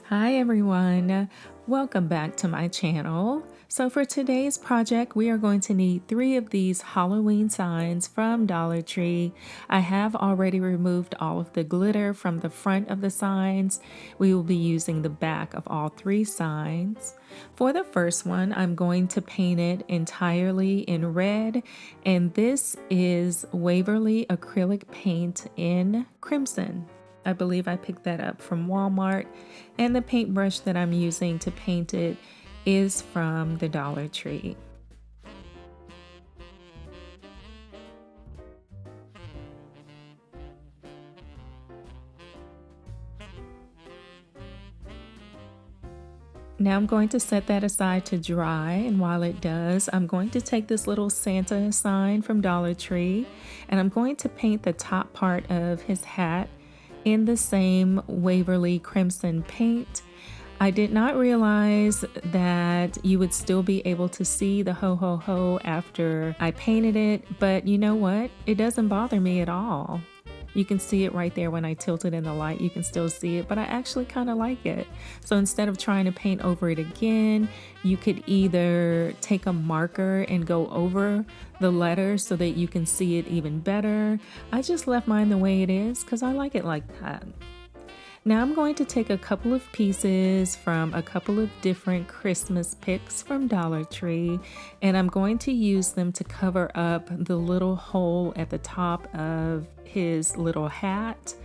Hi everyone, welcome back to my channel. So for today's project, we are going to need 3 of these Halloween signs from Dollar Tree. I have already removed all of the glitter from the front of the signs. We will be using the back of all 3 signs. For the first one, I'm going to paint it entirely in red, and this is Waverly acrylic paint in crimson. I believe I picked that up from Walmart, and the paintbrush that I'm using to paint it is from the Dollar Tree. Now I'm going to set that aside to dry, and while it does, I'm going to take this little Santa sign from Dollar Tree, and I'm going to paint the top part of his hat in the same Waverly Crimson paint. I did not realize that you would still be able to see the ho ho ho after I painted it, but you know what? It doesn't bother me at all. You can see it right there when I tilt it in the light, you can still see it, but I actually kind of like it. So instead of trying to paint over it again, you could either take a marker and go over the letters so that you can see it even better. I just left mine the way it is because I like it like that. Now I'm going to take a couple of pieces from a couple of different Christmas picks from Dollar Tree, and I'm going to use them to cover up the little hole at the top of his little hat.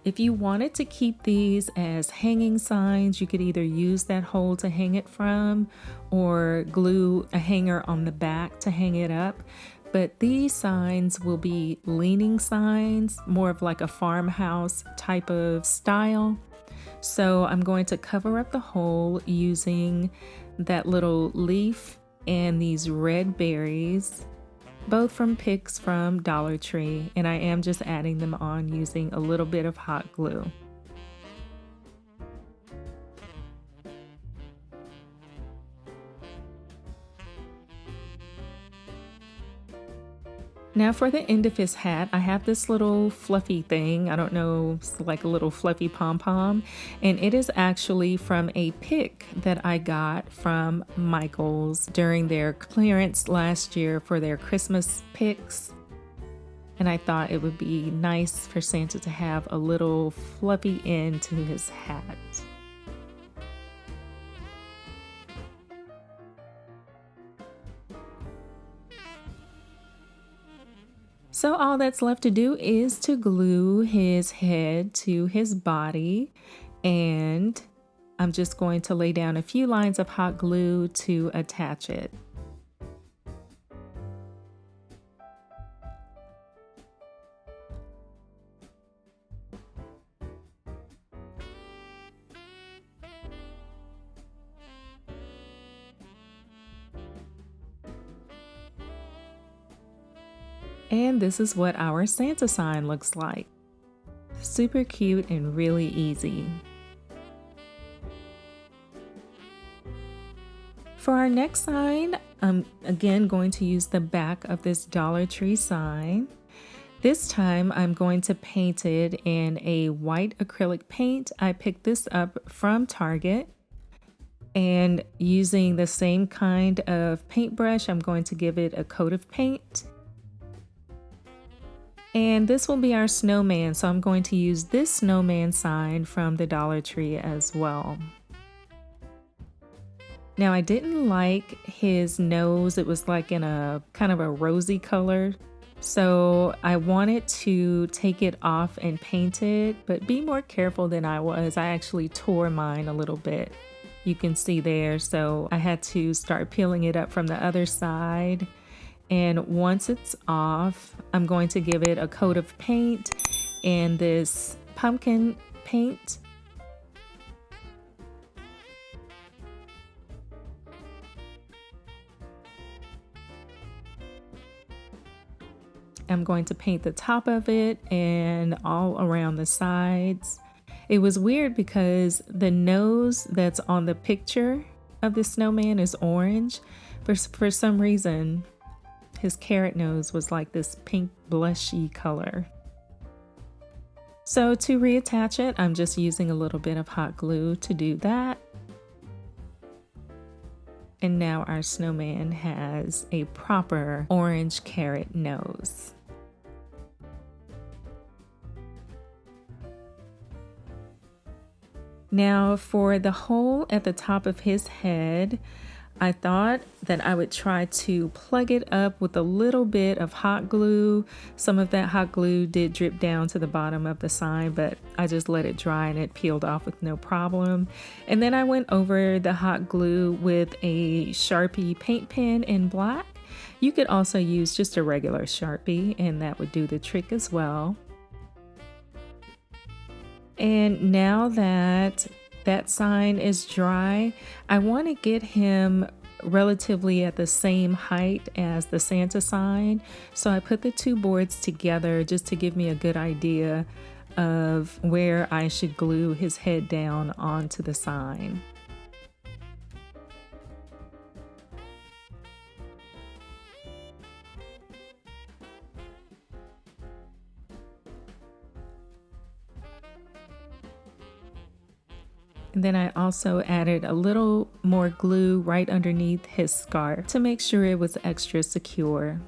If you wanted to keep these as hanging signs, you could either use that hole to hang it from or glue a hanger on the back to hang it up. But these signs will be leaning signs, more of like a farmhouse type of style. So I'm going to cover up the hole using that little leaf and these red berries, both from picks from Dollar Tree, and I am just adding them on using a little bit of hot glue. Now for the end of his hat, I have this little fluffy thing. I don't know, it's like a little fluffy pom-pom. And it is actually from a pick that I got from Michael's during their clearance last year for their Christmas picks. And I thought it would be nice for Santa to have a little fluffy end to his hat. So all that's left to do is to glue his head to his body, and I'm just going to lay down a few lines of hot glue to attach it. And this is what our Santa sign looks like. Super cute and really easy. For our next sign, I'm again going to use the back of this Dollar Tree sign. This time I'm going to paint it in a white acrylic paint. I picked this up from Target. And using the same kind of paintbrush, I'm going to give it a coat of paint. And this will be our snowman, so I'm going to use this snowman sign from the Dollar Tree as well. Now I didn't like his nose, it was like in a kind of a rosy color. So I wanted to take it off and paint it, but be more careful than I was. I actually tore mine a little bit. You can see there, so I had to start peeling it up from the other side. And once it's off, I'm going to give it a coat of paint and this pumpkin paint. I'm going to paint the top of it and all around the sides. It was weird because the nose that's on the picture of the snowman is orange. For some reason, his carrot nose was like this pink blushy color. So to reattach it, I'm just using a little bit of hot glue to do that. And now our snowman has a proper orange carrot nose. Now for the hole at the top of his head, I thought that I would try to plug it up with a little bit of hot glue. Some of that hot glue did drip down to the bottom of the sign, but I just let it dry and it peeled off with no problem. And then I went over the hot glue with a Sharpie paint pen in black. You could also use just a regular Sharpie and that would do the trick as well. And now that that sign is dry, I want to get him relatively at the same height as the Santa sign. So I put the two boards together just to give me a good idea of where I should glue his head down onto the sign. And then I also added a little more glue right underneath his scarf to make sure it was extra secure.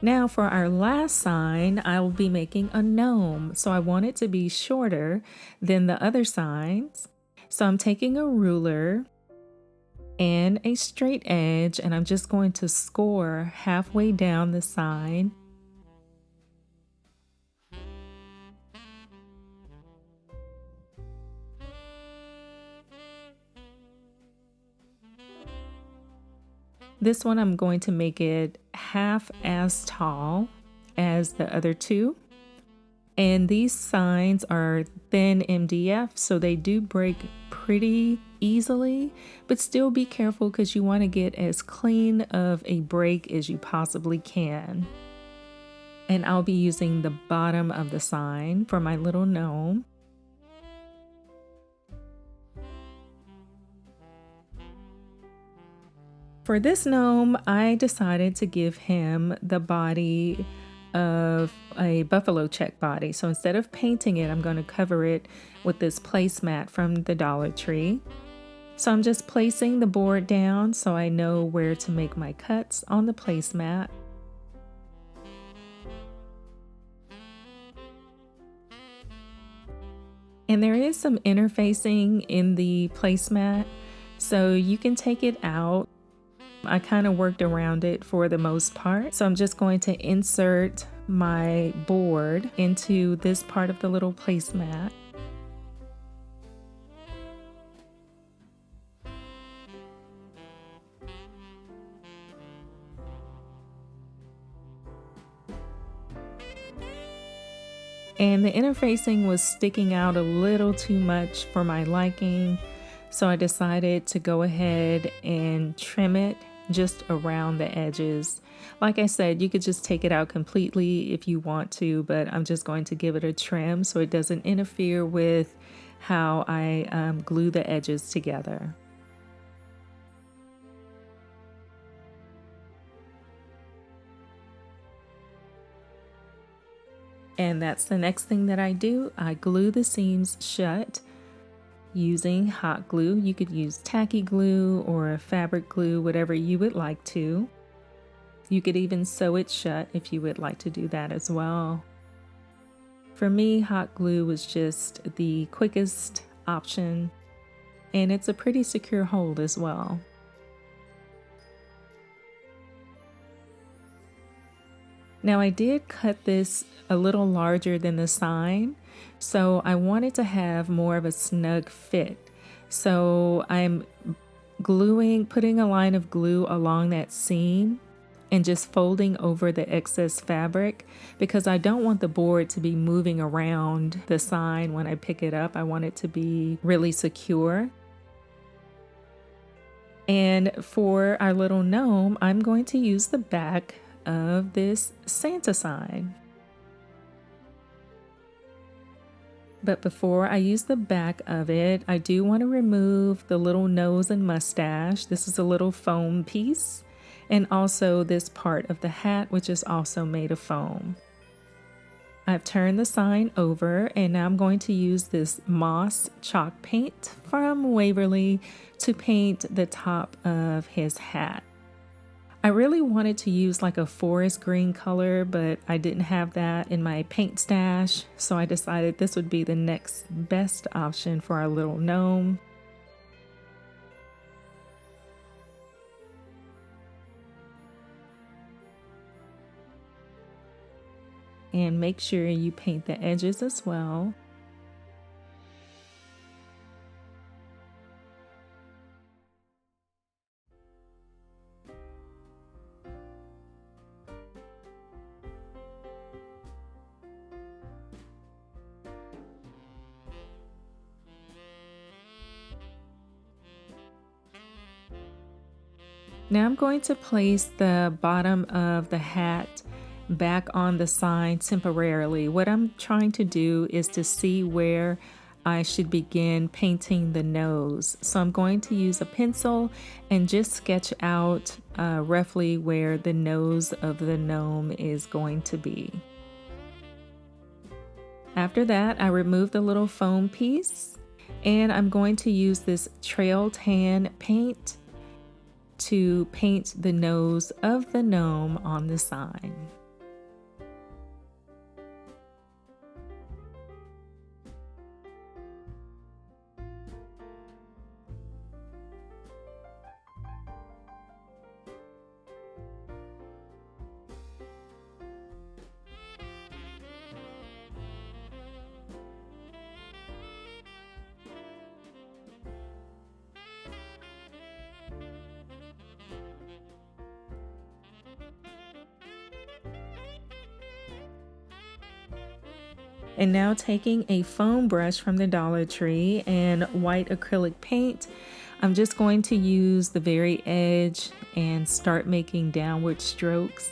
Now for our last sign, I will be making a gnome. So I want it to be shorter than the other signs. So I'm taking a ruler and a straight edge and I'm just going to score halfway down the sign. This one I'm going to make it half as tall as the other two. And these signs are thin MDF, so they do break pretty easily, but still be careful because you want to get as clean of a break as you possibly can. And I'll be using the bottom of the sign for my little gnome. For this gnome, I decided to give him the body of a buffalo check body. So instead of painting it, I'm going to cover it with this placemat from the Dollar Tree. So I'm just placing the board down so I know where to make my cuts on the placemat. And there is some interfacing in the placemat, so you can take it out. I kind of worked around it for the most part. So I'm just going to insert my board into this part of the little placemat. And the interfacing was sticking out a little too much for my liking. So I decided to go ahead and trim it just around the edges. Like I said, you could just take it out completely if you want to, but I'm just going to give it a trim so it doesn't interfere with how I glue the edges together. And that's the next thing that I do. I glue the seams shut using hot glue. You could use tacky glue or fabric glue, whatever you would like to. You could even sew it shut if you would like to do that as well. For me, hot glue was just the quickest option, and it's a pretty secure hold as well. Now I did cut this a little larger than the sign, so I wanted to have more of a snug fit. So I'm putting a line of glue along that seam and just folding over the excess fabric because I don't want the board to be moving around the sign when I pick it up. I want it to be really secure. And for our little gnome, I'm going to use the back of this Santa sign. But before I use the back of it, I do want to remove the little nose and mustache. This is a little foam piece, and also this part of the hat, which is also made of foam. I've turned the sign over, and now I'm going to use this moss chalk paint from Waverly to paint the top of his hat. I really wanted to use like a forest green color, but I didn't have that in my paint stash, so I decided this would be the next best option for our little gnome. And make sure you paint the edges as well. Now I'm going to place the bottom of the hat back on the sign temporarily. What I'm trying to do is to see where I should begin painting the nose. So I'm going to use a pencil and just sketch out roughly where the nose of the gnome is going to be. After that, I remove the little foam piece, and I'm going to use this trail tan paint to paint the nose of the gnome on the sign. And now taking a foam brush from the Dollar Tree and white acrylic paint, I'm just going to use the very edge and start making downward strokes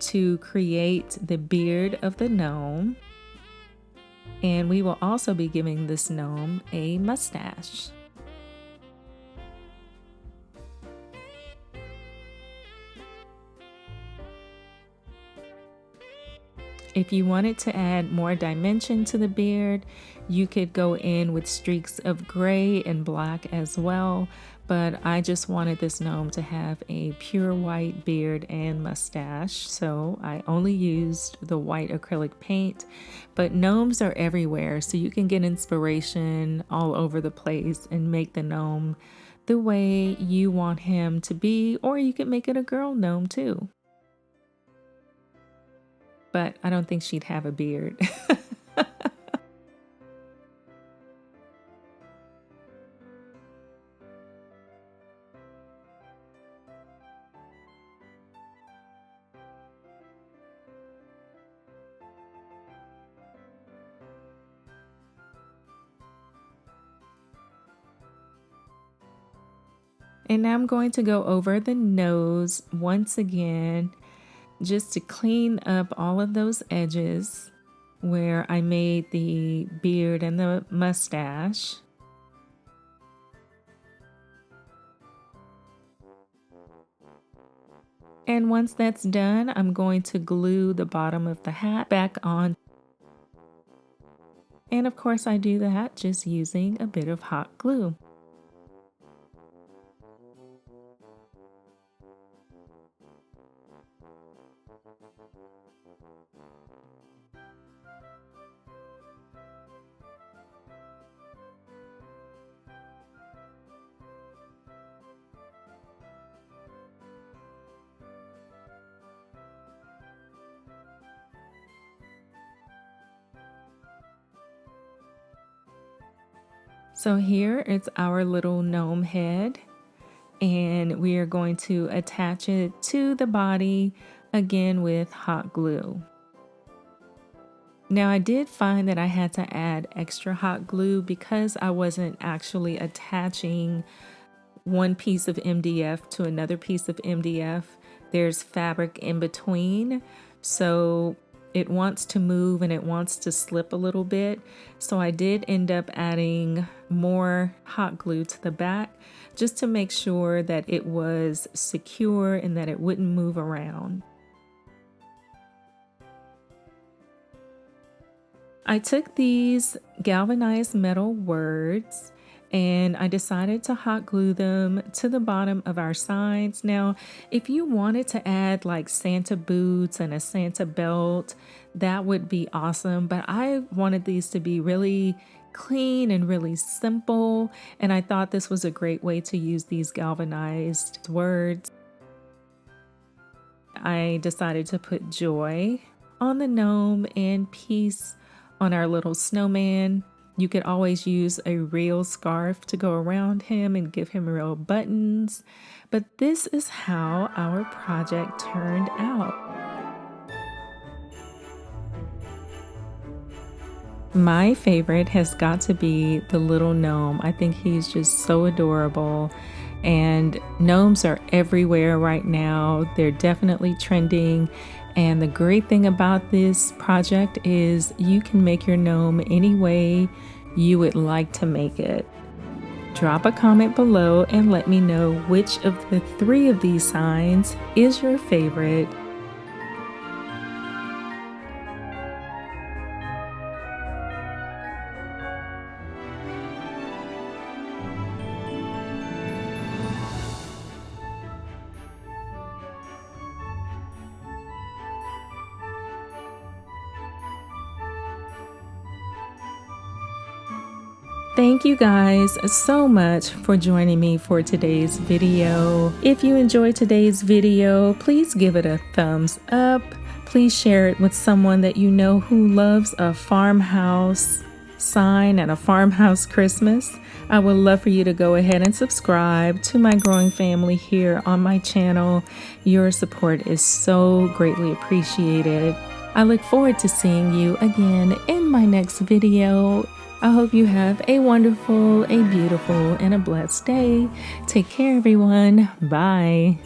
to create the beard of the gnome. And we will also be giving this gnome a mustache. If you wanted to add more dimension to the beard, you could go in with streaks of gray and black as well, but I just wanted this gnome to have a pure white beard and mustache, so I only used the white acrylic paint. But gnomes are everywhere, so you can get inspiration all over the place and make the gnome the way you want him to be, or you could make it a girl gnome too. But I don't think she'd have a beard. And now I'm going to go over the nose once again, just to clean up all of those edges where I made the beard and the mustache. And once that's done, I'm going to glue the bottom of the hat back on. And of course I do that just using a bit of hot glue. So here it's our little gnome head, and we are going to attach it to the body again with hot glue. Now I did find that I had to add extra hot glue because I wasn't actually attaching one piece of MDF to another piece of MDF. There's fabric in between, so it wants to move and it wants to slip a little bit. So I did end up adding more hot glue to the back just to make sure that it was secure and that it wouldn't move around. I took these galvanized metal words and I decided to hot glue them to the bottom of our signs. Now, if you wanted to add like Santa boots and a Santa belt, that would be awesome. But I wanted these to be really clean and really simple. And I thought this was a great way to use these galvanized words. I decided to put joy on the gnome and peace on our little snowman. You could always use a real scarf to go around him and give him real buttons. But this is how our project turned out. My favorite has got to be the little gnome. I think he's just so adorable. And gnomes are everywhere right now. They're definitely trending. And the great thing about this project is you can make your gnome any way you would like to make it. Drop a comment below and let me know which of the 3 of these signs is your favorite. Thank you guys so much for joining me for today's video. If you enjoyed today's video, please give it a thumbs up. Please share it with someone that you know who loves a farmhouse sign and a farmhouse Christmas. I would love for you to go ahead and subscribe to my growing family here on my channel. Your support is so greatly appreciated. I look forward to seeing you again in my next video. I hope you have a wonderful, a beautiful, and a blessed day. Take care, everyone. Bye.